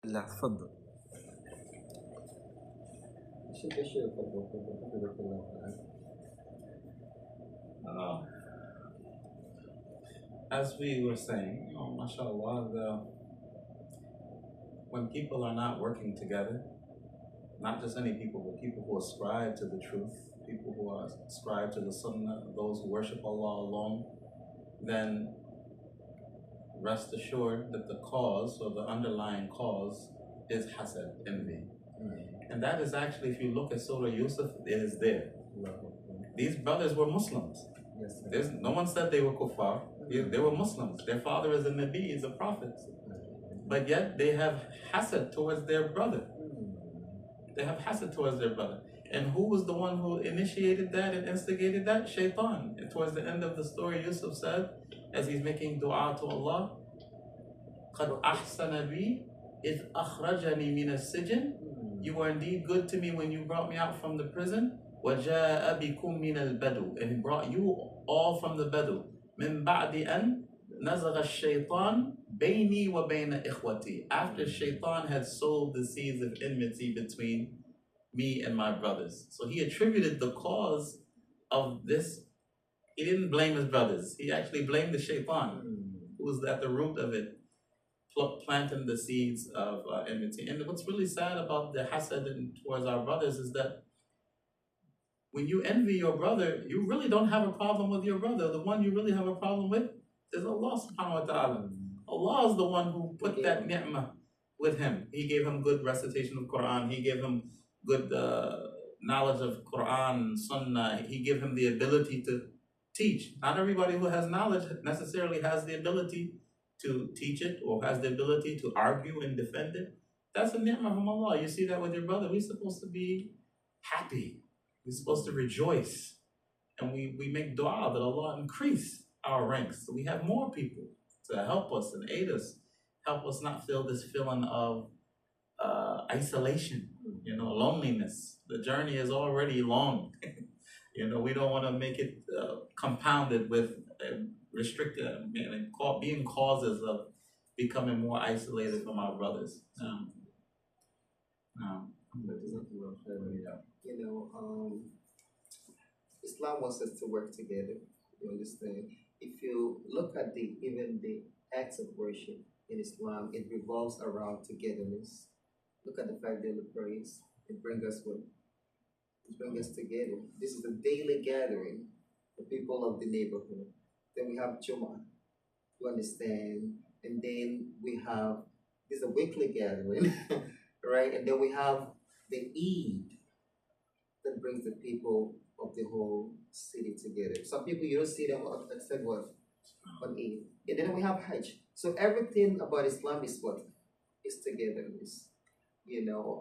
لا تفضل. Uh, as we were saying, mashallah, when people are not working together, not just any people, but people who ascribe to the truth, people who ascribe to the sunnah, those who worship Allah alone, then rest assured that the cause or the underlying cause is hasad, envy. And that is actually, if you look at Surah Yusuf, it is there. These brothers were Muslims. No one said they were kuffar. They were Muslims. Their father is a Nabi, is a prophet. But yet they have hasad towards their brother. They have hasad towards their brother. And who was the one who initiated that and instigated that? Shaitan. And towards the end of the story, Yusuf said, as he's making dua to Allah, قَدْ أَحْسَنَ بِي إِذْ أَخْرَجَنِي مِنَ السِّجْنِ. You were indeed good to me when you brought me out from the prison. وَجَاءَ بِكُم مِّنَ الْبَدُوِ. And he brought you all from the Badu. مِن بَعْدِ أَن نَزَغَ الشَّيْطَانِ بَيْنِي وَبَيْنَ إِخْوَتِي. After Shaitan had sowed the seeds of enmity between me and my brothers. So he attributed the cause of this. He didn't blame his brothers. He actually blamed the Shaitan, who was at the root of it, planting the seeds of enmity. And what's really sad about the hasad towards our brothers is that when you envy your brother, you really don't have a problem with your brother. The one you really have a problem with is Allah subhanahu wa ta'ala. Allah is the one who put that ni'mah with him. He gave him good recitation of Quran. He gave him good knowledge of Quran, Sunnah. He gave him the ability to teach. Not everybody who has knowledge necessarily has the ability to teach it or has the ability to argue and defend it. That's a ni'mah from Allah. You see that with your brother. We're supposed to be happy. We're supposed to rejoice. And we make dua that Allah increase our ranks. So we have more people to help us and aid us. Help us not feel this feeling of isolation, loneliness. The journey is already long. We don't want to make it compounded with restricted, being causes of becoming more isolated from our brothers. Islam wants us to work together. You understand? If you look at even the acts of worship in Islam, it revolves around togetherness. Look at the 5 daily prayers. It brings us what? It brings us together. This is a daily gathering, the people of the neighborhood. Then we have Jummah. You understand? And then we have this is a weekly gathering, right? And then we have the Eid that brings the people of the whole city together. Some people you don't see them except what? On Eid. And then we have Hajj. So everything about Islam is what? Is togetherness.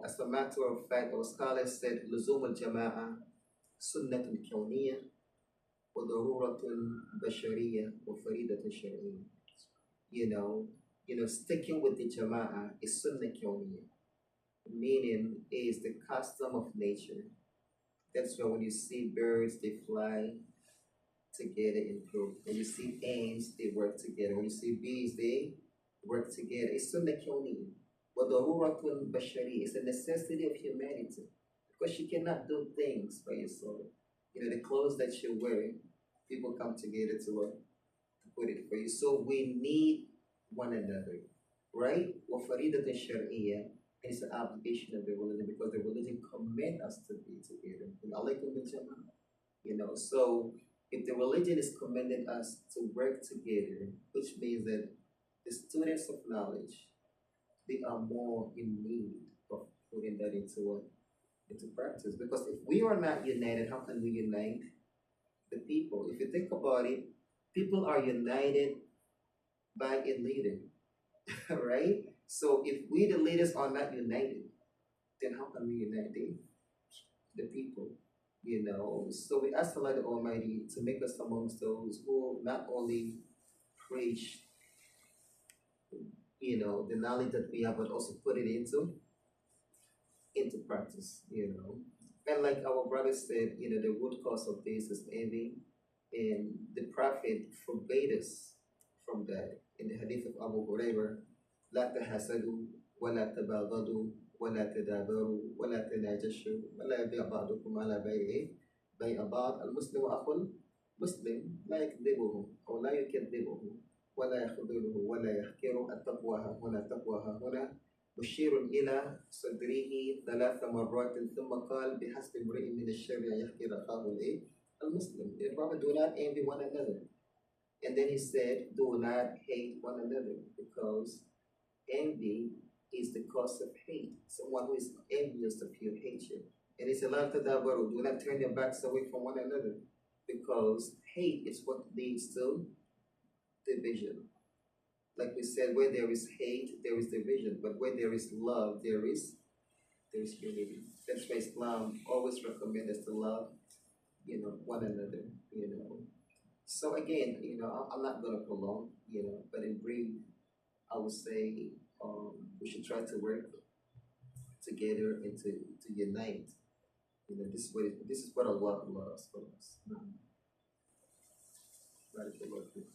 As a matter of fact, our scholars said, Luzum al-Jama'a, Sunnatun Kawniyya, wa Daruratun Bashariyya, wa Faridatun Shar'iyya. Sticking with the Jama'ah is Sunnah Kawniyya, meaning is the custom of nature. That's why when you see birds, they fly together in group. When you see ants, they work together. When you see bees, they work together. It's Sunnah Kawniyya. وَضَرُورَةٌ بَشَرِيَّةٌ is a necessity of humanity, because you cannot do things by yourself. The clothes that you're wearing, people come together to put it for you. So we need one another, right? وَفَرِيدَةٌ شَرْعِيَّةٌ is an obligation of the religion, because the religion commands us to be together. So if the religion is commanding us to work together, which means that the students of knowledge, they are more in need of putting that into practice. Because if we are not united, how can we unite the people? If you think about it, people are united by a leader, right? So if we, the leaders, are not united, then how can we unite the people? So we ask Allah the Almighty to make us amongst those who not only preach the knowledge that we have, but also put it into practice, And like our brother said, the root cause of this is envy, and the Prophet forbade us from that. In the hadith of Abu Hurairah, لا تحسدوا ولا تباغضوا ولا تدابروا ولا تناجشوا ولا يبيع بعضكم على بيع بعض المسلم أخو المسلم لا يكذبه أو لا يكذبه ولا يخذله ولا يحقره التقوى ها هنا التقوى ها هنا مشير إلى صدره 3 مرات ثم قال بحسب امرئ من الشر أن يحقر أخاه المسلم. The Prophet do not envy one another. And then he said, do not hate one another because envy is the cause of hate. Someone who is envious of you hates you. And he said, "La tadabaru," do not turn your backs away from one another because hate is what leads to division. Like we said, where there is hate, there is division. But where there is love, there is unity. That's why Islam always recommends us to love, one another, So again, I'm not going to prolong, but in brief, I would say we should try to work together and to unite. This is what Allah loves for us. Barakallahu fiik.